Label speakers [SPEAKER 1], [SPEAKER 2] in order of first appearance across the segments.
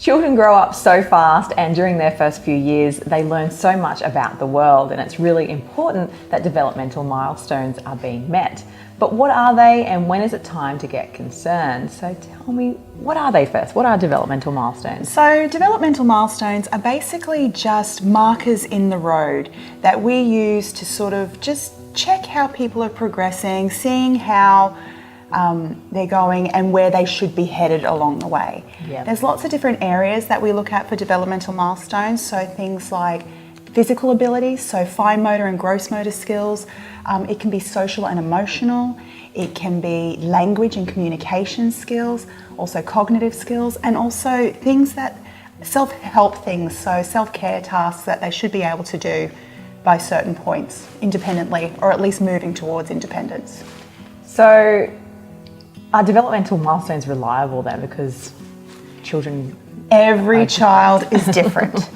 [SPEAKER 1] Children grow up so fast, and during their first few years, they learn so much about the world, and it's really important that developmental milestones are being met. But what are they, and when is it time to get concerned? So tell me, what are they first? What are developmental milestones?
[SPEAKER 2] So developmental milestones are basically just markers in the road that we use to sort of just check how people are progressing, seeing how they're going and where they should be headed along the way.
[SPEAKER 1] Yep.
[SPEAKER 2] There's lots of different areas that we look at for developmental milestones. So things like physical abilities, so fine motor and gross motor skills. It can be social and emotional. It can be language and communication skills, also cognitive skills, and also things that self-help things, so self-care tasks that they should be able to do by certain points independently, or at least moving towards independence.
[SPEAKER 1] So are developmental milestones reliable then? Because children...
[SPEAKER 2] Every child is different.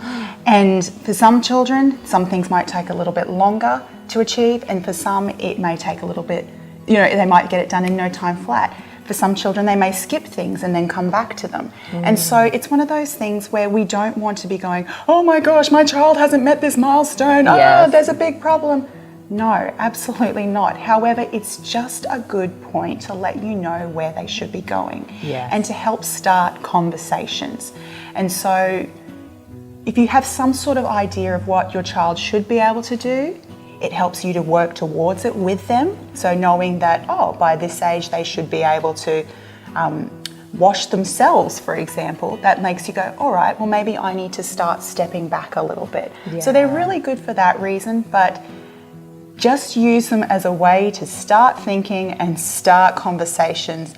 [SPEAKER 2] And for some children, some things might take a little bit longer to achieve, and for some it may take a little bit, they might get it done in no time flat. For some children, they may skip things and then come back to them. And so it's one of those things where we don't want to be going, oh my gosh, my child hasn't met this milestone.
[SPEAKER 1] Yes.
[SPEAKER 2] Oh, there's a big problem. No, absolutely not. However, it's just a good point to let you know where they should be going.
[SPEAKER 1] Yes.
[SPEAKER 2] And to help start conversations. And so if you have some sort of idea of what your child should be able to do, it helps you to work towards it with them. So knowing that, by this age they should be able to wash themselves, for example, that makes you go, all right, well maybe I need to start stepping back a little bit.
[SPEAKER 1] Yeah.
[SPEAKER 2] So they're really good for that reason, but just use them as a way to start thinking and start conversations.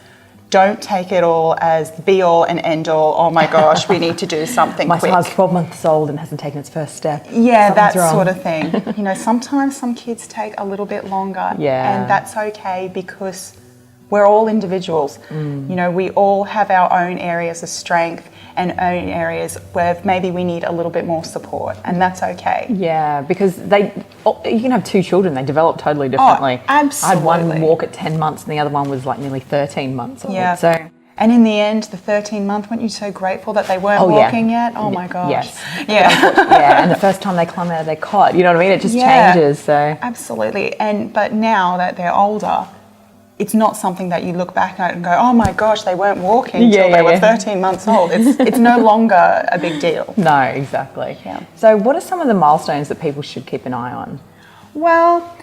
[SPEAKER 2] Don't take it all as the be all and end all. Oh my gosh, we need to do something
[SPEAKER 1] My
[SPEAKER 2] quick.
[SPEAKER 1] child's 12 months old and hasn't taken its first step.
[SPEAKER 2] Yeah, that
[SPEAKER 1] Something's wrong.
[SPEAKER 2] sort of thing. Sometimes some kids take a little bit longer.
[SPEAKER 1] Yeah.
[SPEAKER 2] And that's okay because we're all individuals. We all have our own areas of strength and own areas where maybe we need a little bit more support, and that's okay.
[SPEAKER 1] Yeah, because you can have two children, they develop totally differently.
[SPEAKER 2] Absolutely.
[SPEAKER 1] I had one walk at 10 months and the other one was like nearly 13 months old.
[SPEAKER 2] Yeah.
[SPEAKER 1] So,
[SPEAKER 2] and in the end, the 13-month, weren't you so grateful that they weren't walking yet? Oh my gosh.
[SPEAKER 1] Yes.
[SPEAKER 2] Yeah.
[SPEAKER 1] Yeah, and the first time they climb out of their cot, you know what I mean? It just changes. So
[SPEAKER 2] absolutely. But now that they're older, it's not something that you look back at and go, oh my gosh, they weren't walking until they were 13 months old. It's no longer a big deal.
[SPEAKER 1] No, exactly.
[SPEAKER 2] Yeah.
[SPEAKER 1] So what are some of the milestones that people should keep an eye on?
[SPEAKER 2] Well,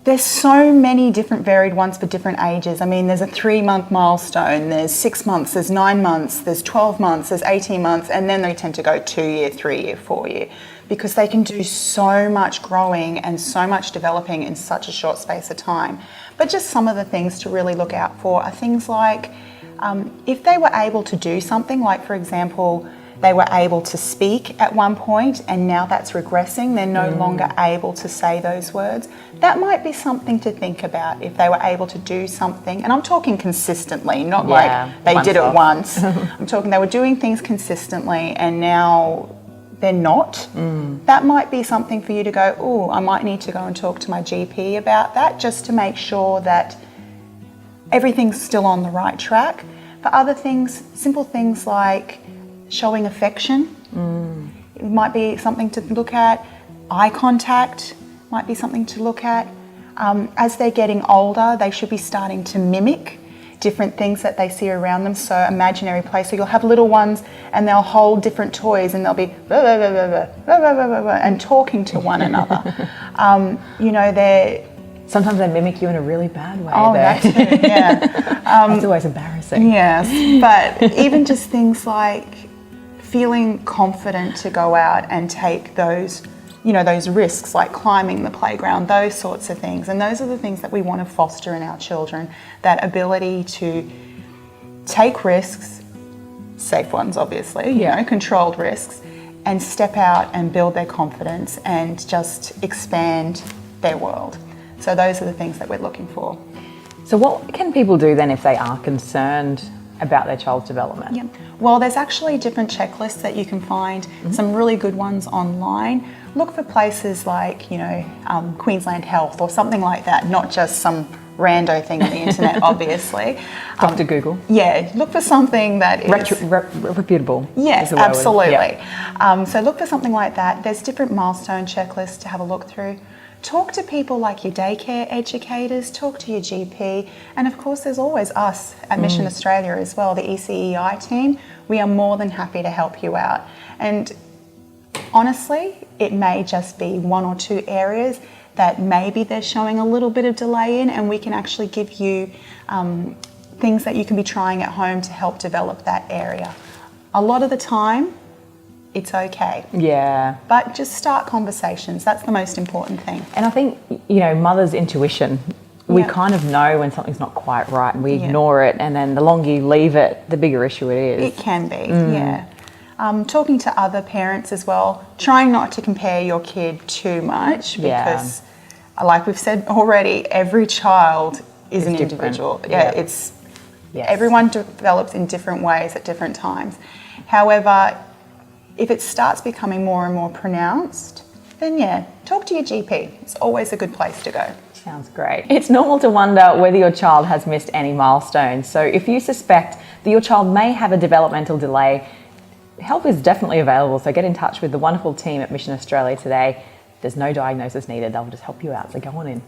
[SPEAKER 2] there's so many different varied ones for different ages. I mean, there's a 3-month milestone, there's 6 months, there's 9 months, there's 12 months, there's 18 months, and then they tend to go 2-year, 3-year, 4-year, because they can do so much growing and so much developing in such a short space of time. But just some of the things to really look out for are things like if they were able to do something, like for example, they were able to speak at one point and now that's regressing, they're no longer able to say those words. That might be something to think about if they were able to do something, and I'm talking consistently, not like they did it once. I'm talking they were doing things consistently and now they're not. That might be something for you to go, oh, I might need to go and talk to my GP about that, just to make sure that everything's still on the right track. For other things, simple things like showing affection, it might be something to look at. Eye contact might be something to look at. As they're getting older, they should be starting to mimic different things that they see around them, so imaginary play. So you'll have little ones and they'll hold different toys and they'll be blah, blah, blah, blah, blah, blah, blah, blah, and talking to one another. They're...
[SPEAKER 1] Sometimes they mimic you in a really bad way.
[SPEAKER 2] Oh, that too, yeah.
[SPEAKER 1] It's always embarrassing.
[SPEAKER 2] Yes, but even just things like feeling confident to go out and take those risks, like climbing the playground, those sorts of things. And those are the things that we want to foster in our children, that ability to take risks, safe ones obviously, controlled risks, and step out and build their confidence and just expand their world. So those are the things that we're looking for.
[SPEAKER 1] So what can people do then if they are concerned about their child's development?
[SPEAKER 2] Yeah. Well, there's actually different checklists that you can find, some really good ones online. Look for places like, Queensland Health or something like that, not just some rando thing on the internet, obviously.
[SPEAKER 1] Dr. Google.
[SPEAKER 2] Yeah, look for something that is...
[SPEAKER 1] Reputable.
[SPEAKER 2] Yes,
[SPEAKER 1] is the word.
[SPEAKER 2] absolutely.
[SPEAKER 1] Yeah.
[SPEAKER 2] So look for something like that. There's different milestone checklists to have a look through. Talk to people like your daycare educators, talk to your GP, and of course there's always us at Mission Australia as well, the ECEI team. We are more than happy to help you out. And honestly, it may just be one or two areas that maybe they're showing a little bit of delay in, and we can actually give you things that you can be trying at home to help develop that area. A lot of the time, it's okay.
[SPEAKER 1] Yeah.
[SPEAKER 2] But just start conversations. That's the most important thing.
[SPEAKER 1] And I think, mother's intuition, we
[SPEAKER 2] Yeah.
[SPEAKER 1] kind of know when something's not quite right and we ignore it, and then the longer you leave it, the bigger issue it is.
[SPEAKER 2] It can be, yeah. Talking to other parents as well, trying not to compare your kid too much because, like we've said already, every child is an
[SPEAKER 1] different.
[SPEAKER 2] individual.
[SPEAKER 1] Yeah.
[SPEAKER 2] It's
[SPEAKER 1] Yes.
[SPEAKER 2] everyone develops in different ways at different times. However, if it starts becoming more and more pronounced, then talk to your GP. It's always a good place to go.
[SPEAKER 1] Sounds great. It's normal to wonder whether your child has missed any milestones. So if you suspect that your child may have a developmental delay, help is definitely available. So get in touch with the wonderful team at Mission Australia today. There's no diagnosis needed. They'll just help you out. So go on in.